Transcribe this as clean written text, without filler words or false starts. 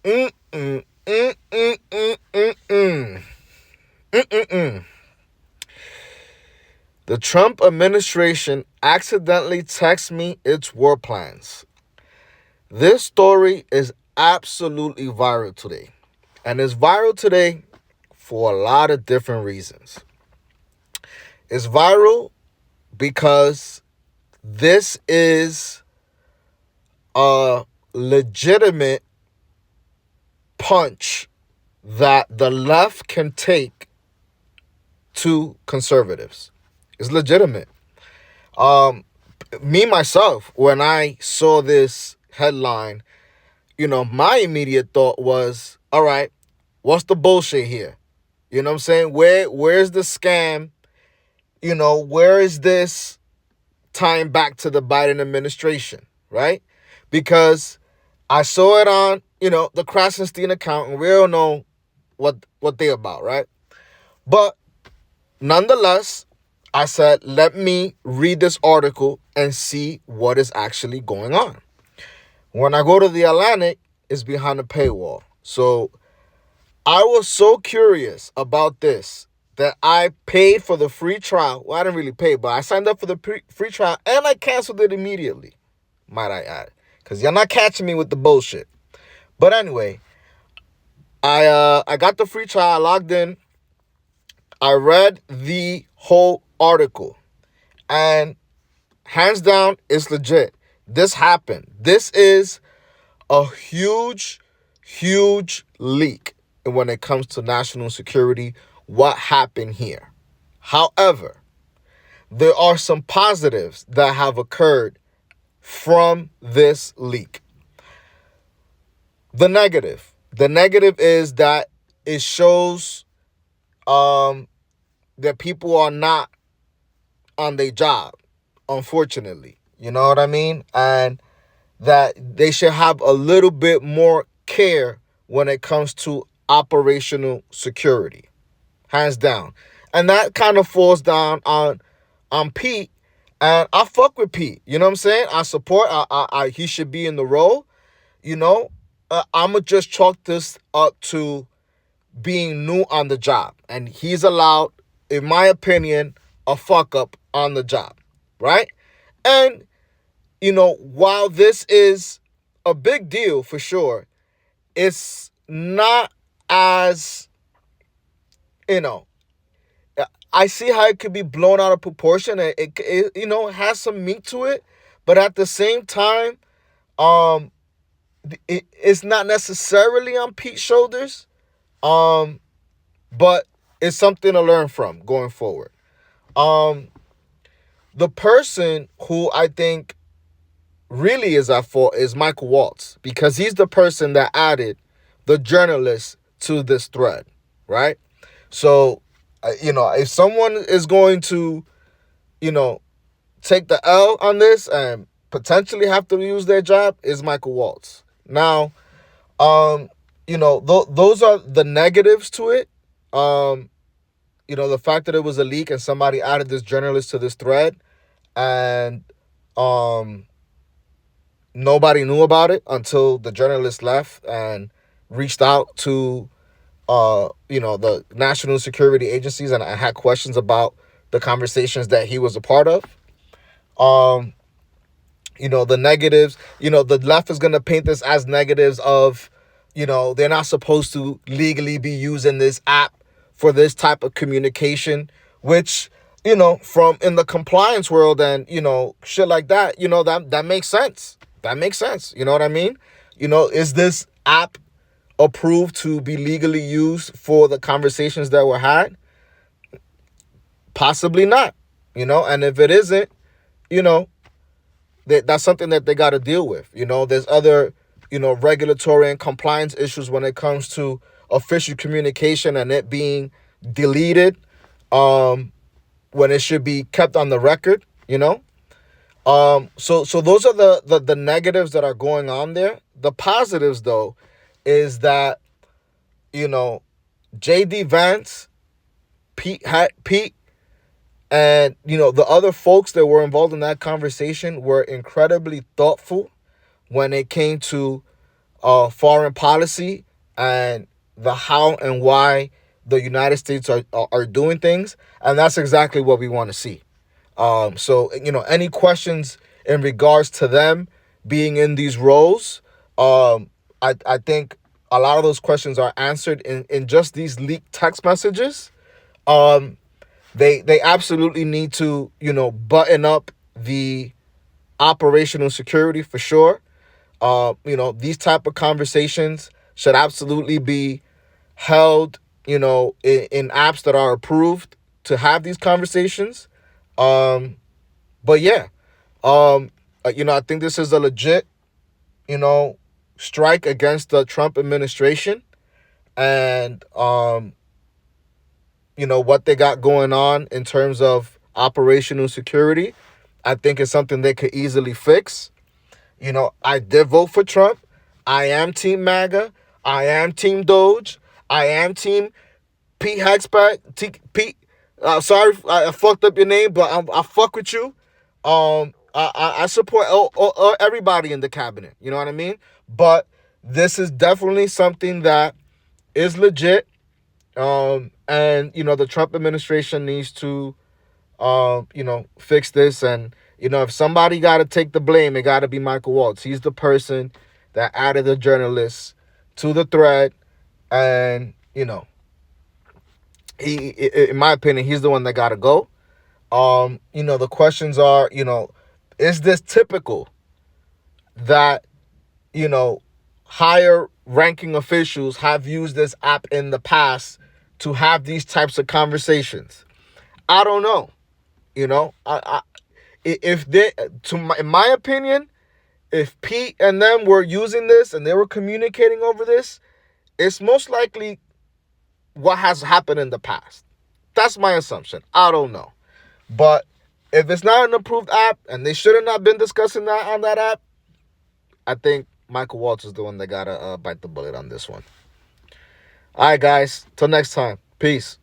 Mm-mm, mm-mm, mm-mm, mm-mm, mm-mm. The Trump administration accidentally texted me its war plans. This story is absolutely viral today. And it's viral today for a lot of different reasons. It's viral because this is a legitimate punch that the left can take to conservatives. It's legitimate. Um, Me myself, when I saw this headline, my immediate thought was, all right, what's the bullshit here? You know what I'm saying? Where's the scam? Where is this tying back to the Biden administration, right? Because I saw it on, the Krasenstein account, and we all know what they're about, right? But nonetheless, I said, let me read this article and see what is actually going on. When I go to the Atlantic, it's behind a paywall. So I was so curious about this that I paid for the free trial. Well, I didn't really pay, but I signed up for the free trial and I canceled it immediately, might I add. Because you're not catching me with the bullshit. But anyway, I got the free trial, I logged in, I read the whole article, and hands down, it's legit. This happened. This is a huge, huge leak when it comes to national security, what happened here. However, there are some positives that have occurred from this leak. The negative is that it shows that people are not on their job, unfortunately. You know what I mean? And that they should have a little bit more care when it comes to operational security, hands down. And that kind of falls down on Pete, and I fuck with Pete. You know what I'm saying? I support. He should be in the role. You know, I'ma just chalk this up to being new on the job, and he's allowed, in my opinion, a fuck up on the job, right? And while this is a big deal for sure, it's not as, you know, I see how it could be blown out of proportion. It has some meat to it, but at the same time, um, it's not necessarily on Pete's shoulders, um, but it's something to learn from going forward. Um, the person who I think really is at fault is Michael Waltz, because he's the person that added the journalist to this thread, right? So, if someone is going to, you know, take the L on this and potentially have to lose their job, is Michael Waltz. Now, those are the negatives to it. Um, the fact that it was a leak and somebody added this journalist to this thread, and um nobody knew about it until the journalist left and reached out to the national security agencies and I had questions about the conversations that he was a part of. Um, the negatives, the left is gonna paint this as negatives of, they're not supposed to legally be using this app for this type of communication, which, from in the compliance world and, shit like that, that makes sense. That makes sense. You know what I mean? Is this app approved to be legally used for the conversations that were had? Possibly not. And if it isn't, you know, that's something that they got to deal with. There's other, regulatory and compliance issues when it comes to official communication and it being deleted when it should be kept on the record, So those are the negatives that are going on there. The positives, though, is that, JD Vance, Pete, and the other folks that were involved in that conversation were incredibly thoughtful when it came to foreign policy and the how and why the United States are doing things, and that's exactly what we want to see. So any questions in regards to them being in these roles, I think a lot of those questions are answered in just these leaked text messages. Um, they absolutely need to button up the operational security for sure. These type of conversations should absolutely be held, in apps that are approved to have these conversations. But yeah, I think this is a legit, you know, strike against the Trump administration and, what they got going on in terms of operational security. I think it's something they could easily fix. I did vote for Trump. I am Team MAGA. I am Team Doge. I am Team Pete Hexpack. Pete, sorry, I fucked up your name, but I fuck with you. I support everybody in the cabinet. You know what I mean? But this is definitely something that is legit. And the Trump administration needs to, fix this. And if somebody got to take the blame, it got to be Michael Waltz. He's the person that added the journalists to the thread, and he, in my opinion, he's the one that got to go. The questions are, is this typical that, higher ranking officials have used this app in the past to have these types of conversations? I don't know. If they, in my opinion, if Pete and them were using this and they were communicating over this, it's most likely what has happened in the past. That's my assumption. I don't know. But if it's not an approved app and they should have not been discussing that on that app, I think Michael Waltz is the one that got to bite the bullet on this one. All right, guys. Till next time. Peace.